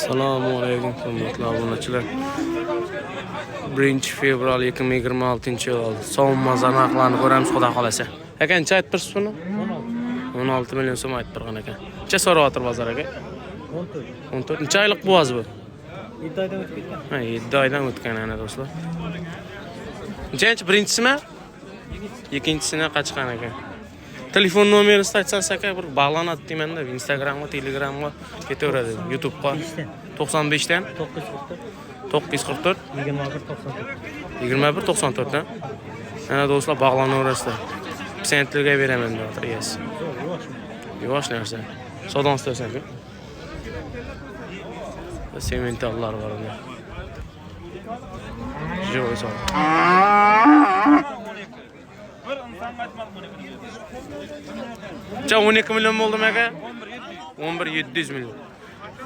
Assalomu alaykum hurmatli obunachilar. 1-fevral 2026-yil savunma narxlarini ko'ramiz, xudo xolasa. Aka, necha aytib tursiz buni? 16 million so'm aytib turgan ekan. Necha so'rayapti bozor aka? 14. Necha oylik bo'z bu? 7 oydan o'tib ketgan. Ha, 7 oydan o'tgan ana do'stlar. Nechanchi birinchisimi? Ikkinchisini qachqan ekan. Telefon nomerini aytsangiz aka, bir bog'lanadi deyman-da, Instagramga, Telegramga ketaveradi, YouTube'ga. 95 dan 944 21 94 dan. Ana do'stlar bog'lanaverasizlar. Sentlarga beraman deb o'tiryapsiz. Yo'q narsa. Sodon istasanku. Sementallar var unda. Jo'y sol. Cha 12 million bo'ldi aka? 11 million.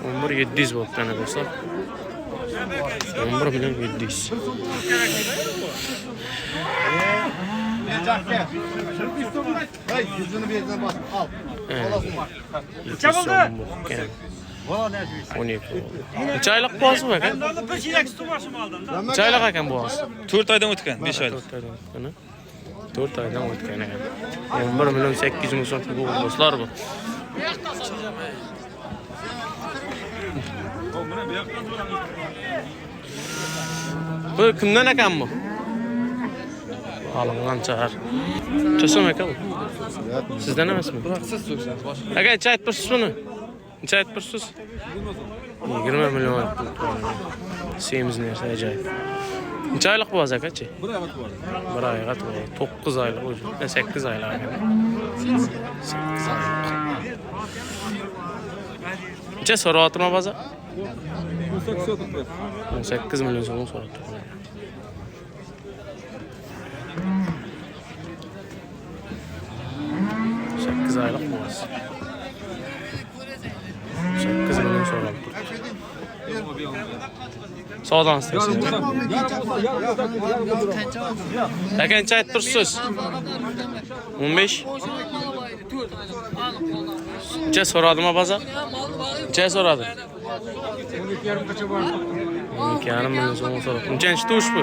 11 700 bo'ldi ana do'stlar. 11 million 700. Hey, yüzünü bir yerine bas. Al. Necha bo'ldi? 12 bo'ldi. Necha oylik bo'z bu aka? Necha oylik ekan bo'z? 4 oydan o'tgan, 5 oylik. 4 oydan o'tgan ekan. 11 million 800 ming so'm bu do'stlar bu. Bu kimdan ekan bu? Alıngan çağır. Çasam aka bu. Sizden emasmi? Siz so'raysiz boshqa. Aka, necha aytib tursiz buni? Necha aytib tursiz? 20 million aytib turibdi. Semiz narsa ajoyib. Necha oylik bo'z aka-chi? 1 oylik bor. 1 oyga to'g'ri. 9 oylik o'zi. 8 oylik ekan. 8 oylik. Necha so'rayaptimi bozor? 18 million so'm so'rayapti. 8 aylık boğaz. 8 milyon sonra. Sağdan istersen. Aka, necha aytib tursiz? 15. Necha so'radimi bozor? Necha so'radi? 12,5 million so'm so'radi. Nechanchi tuvish bu?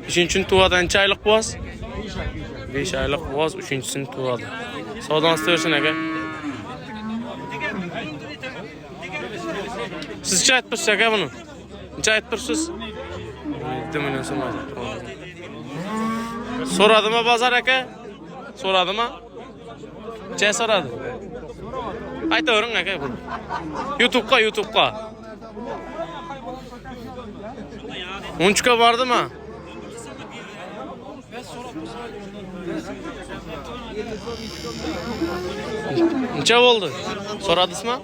3-chi tuvada necha oylik boz? 5 aylık boz, 3-chisini tuvadi. Sağdan istersen aka. Siz necha aytib tursiz aka buni? Necha aytib tursiz? 7 million so'm aytib turibdi. So'radimi bozor aka? So'radimi? Necha so'radi? Aytavering aka buni. YouTube'ga. 13'ga bordimi? Necha bo'ldi? So'radingizmi?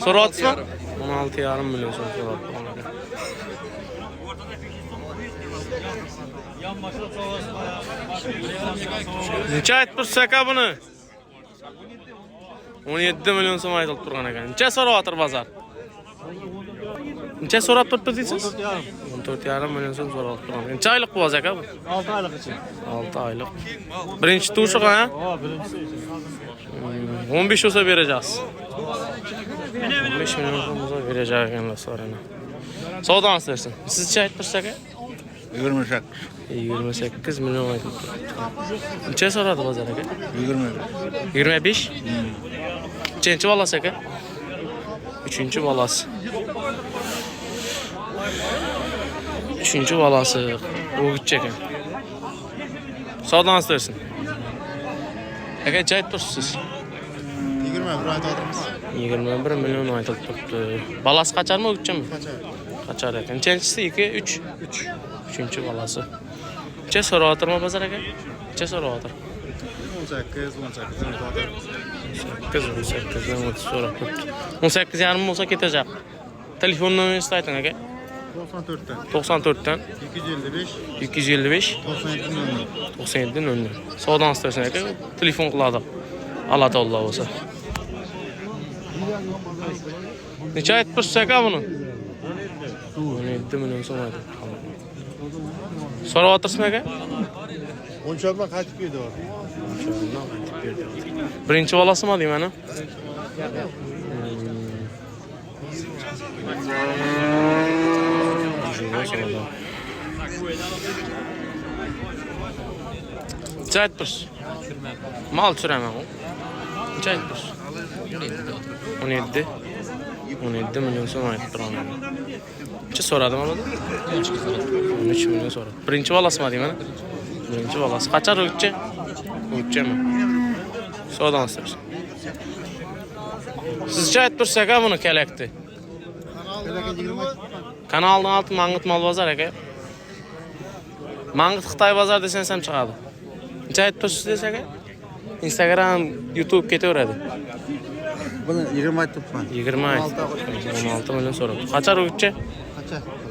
So'radingizmi? 16,5 million so'm so'radi. Necha aytib tursiz aka buni? 17 million so'm aytilib turgan ekan. Necha so'rayapti bozor? Necha so'rab turibdi deysiz? 14,5 million so'm so'rab turgan. Necha oylik bo'z aka bu? 6 oylik için. 6 oylik. Birinchi tuvshi ha? Ha, birinchisi. 15 olsa vereceğiz. 15 milyon olsa vereceğiz ekanlar sonra. Sağdan istersen. Siz necha aytib tursiz aka? 28. 28 milyon aytib turibdi. Necha so'radi bozor aka? 25. Nechanchi bolasi aka? 3-chi bolasi. 3-chi bolasi o'g'itchi ekan. Sağdan istersen. Aka, necha aytib tursiz? 21 ayet aldınız. 21 milyon aytılib turibdi. Balasi qachon o'g'itchimi? Qachon ekan. Nechanchisi? 2, 3. 3-chi bolasi. Necha so'rayaptimi bozor aka? Necha so'rayapti? 18 18 dan so'rab turibdi. 18,5 bo'lsa ketacak. Telefon nomerini ayting aka. 94'ten 94 dan 255 255 97 00. 97 00. Sağdan istersen aka telefon qiladi. Allah taolo bo'lsa. Necha aytib tursiz aka buni? 17 million so'm aytib. So'rayapsizmi aka? 13 olma kaçıp yedi o? Birinchi bolasimi deyman. Çaytpır. Mal süremem o. Çaytpır. 17. 17 milyon so'm aytdi ona. Necha so'radim ona? 13 milyon so'radim. Birinchi bolasimi deyman? Birinchi bolasi. Qachon o'tchi? O'tchimi? Savdodan so'rash. Sizcha ayttirsak buni kelakdi. Kanalning altı Mang'it Mal Bozor aka. Mang'it Xitoy bozor desang ham chiqadi. Necha ayttirsiz desak aka? Instagram, YouTube ketaveradi. Buni 20 aytibman. 20 ay. 16 milyon so'radi. Qachon o'tchi?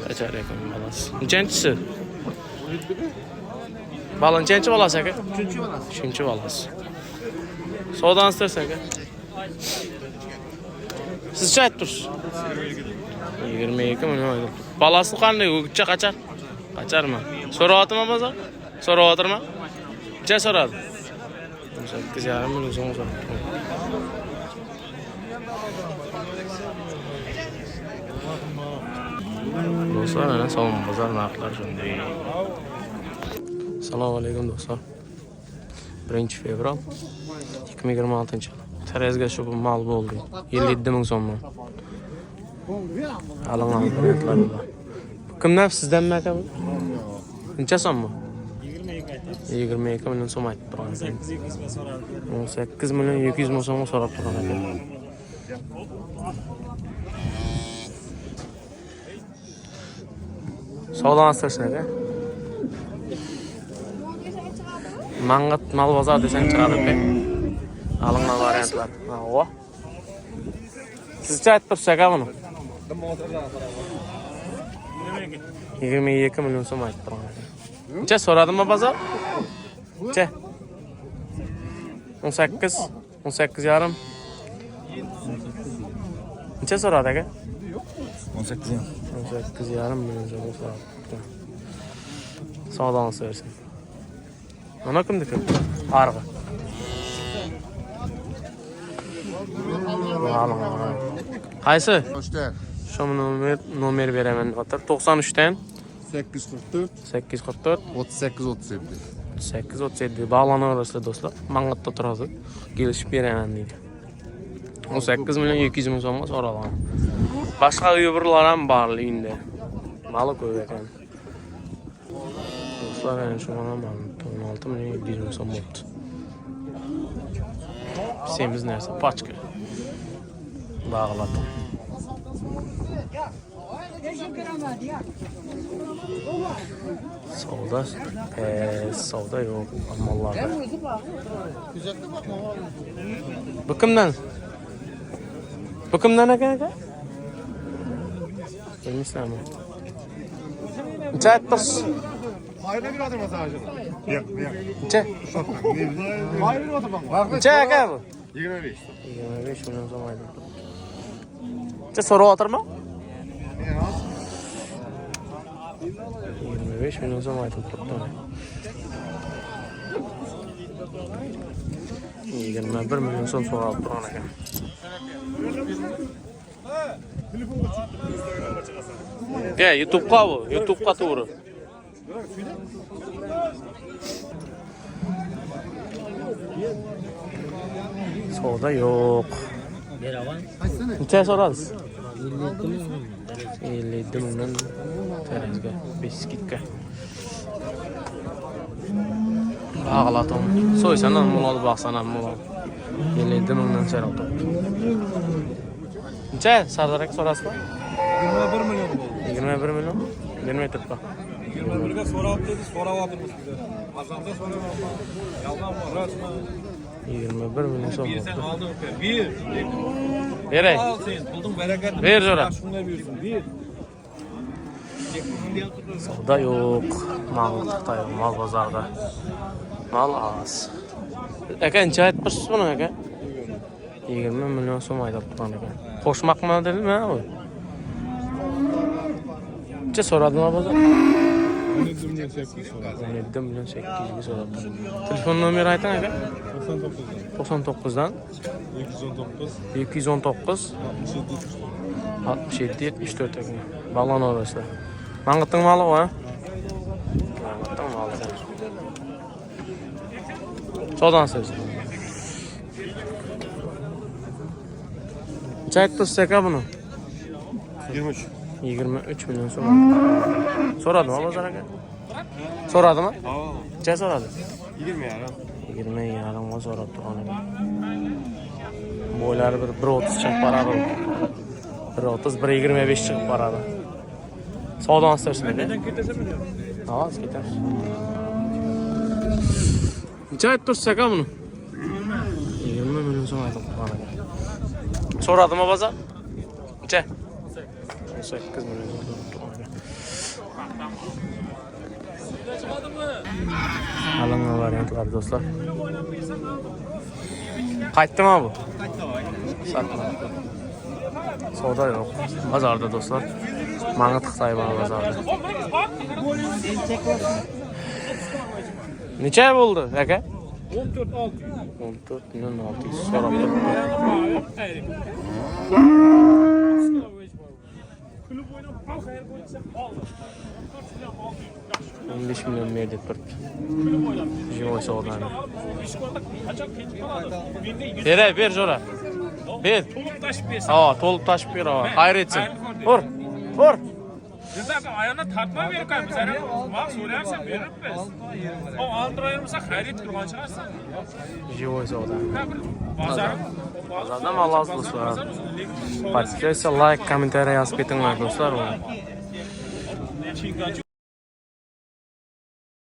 Qachon ekan bolasi. Nechanchisi? Bala nechanchi bolasi aka? 3-chi bolasi. Savdodan istersak aka. Sizcha ayttirsiz? 22 milyon aytib. Balasi qanday? O'g'itcha qachar? Qacharmi? So'rayaptimi bozor? So'rayaptimi? Necha so'radi? 8,5 milyon so'm so'radi. Do'stlar, mana savdo bozor narxlari shunday. Assalomu alaykum do'stlar. 1-fevral 2026-yil. Terezga shu mal bo'ldi. 57 ming so'mdan. Alangan variantlar bor. Kimdan sizdanmi aka bu? Necha so'm bu? 22 milyon so'm aytib turgan. 18 milyon 200 ming so'mga so'rab turgan aka. Savdodan istersen aka. Mang'it Mal Bozor desang chiqadi aka. Alangan variantlar. O. Sizcha aytib tursak aka buni? 22 milyon so'm aytib turgan. Necha so'radimmi bozor? Necha? 18, 18,5. Necha so'radi aka? 18,5 milyon so'm so'radi. Savdodan so'rasin. Mana kimniki? Arg'i. Qaysi? Şu nomer beraman otur. 93'ten 844 844 38 37. 837 bağlanaverasizlar do'stlar. Mang'itda turadi. Kelishib beraman deydi. 18 milyon 200 ming so'mga so'ralgan. Boshqa uy-birlar ham bor uyinda. Mali ko'p ekan. Do'stlar, ana shu mana 16 milyon 700 ming so'm bo'ldi. Semiz narsa paçka. Bağladım. Savda, savda yok mallarda. Bu kimden? Bu kimden aka? Bilmişler mi? Neçe aytdınız? Hayırlı bir adım sadece. Yok. Neçe? Hayırlı bir adım. Neçe aka bu? 25. 25 milyon so'm aytdim. Neçe so'rayaptimi? 25 milyon so'm aytib turibdi. 21 milyon so'm so'rab turgan ekan. Ya YouTube'ga bu, YouTube'ga to'g'ri. Savdo yo'q. Beravan. Necha so'radingiz? 57 mingdan terezga, biskitga. Bağladım. So'ysan ham bo'ladi, baqsan ham bo'ladi. 57 mingdan so'rab turibdi. Necha Sardor aka so'rasizmi? 21 milyon oldu. 21 milyon. Bermay turibdi. 21'e so'rab dedi, so'rayapmiz biz. Azamda so'rayapman. Yaldan mı, rasman? 21 milyon so'm. Sen aldın bir. Beray. Al sen, buldun bereket. Ver so'ra. Şunlar büyüsün, bir. Savdo yo'q. Mang'itda yo'q, Mal Bozorda. Mal az. Aka necha aytibsiz buni aka? 20 milyon so'm aytib turgan ekan. Qo'shmoqmi dedimi bu? Necha so'radimi bozor? 17 milyon 800 so'radi. 17 milyon 800 so'rabdi. Telefon nomeri ayting aka. 99dan 219 67 74 aka. Balon orası. Mangıtın malı o ha? Mangıtın malı. Sodan söz. Çek tuz seka bunu. 23 milyon so'radi. So'radi mı bozor aka? So'radi mi? Necha so'radi? 20 yarımga so'rab turgan ekan. Bo'ylari bir 1.30 chiqib boradi. 1.30 1.25 chiqib boradi. Savdo astarsiz aka. Hozir ketamiz. Necha aytib tursiz aka buni? 20 milyon so'm aytib turgan ekan. So'radimi bozor? Necha? 18 milyon so'm turgan ekan. Alınma variantlar dostlar. Qaytdimi bu? Satma. Savdo yo'q. Bozorda dostlar. Mang'it Xitoy bor bozorda. Necha ay bo'ldi aka? 14 milyon 600 so'rab turibdi. 15 milyon mer deb turibdi. Живой savdolar. Ber jo'ra. Ber. To'lib tashib ber. Xayr etsin. Ur. Biz ayağına tartma verip biz ayağına bak söylersen verip biz. O aldırayımsa hayret kurban çıkarsan. Живой savdolar. Bazarda mal az dostlar. Подписывайтесь, лайк, комментарий yozib ketinglar do'stlar.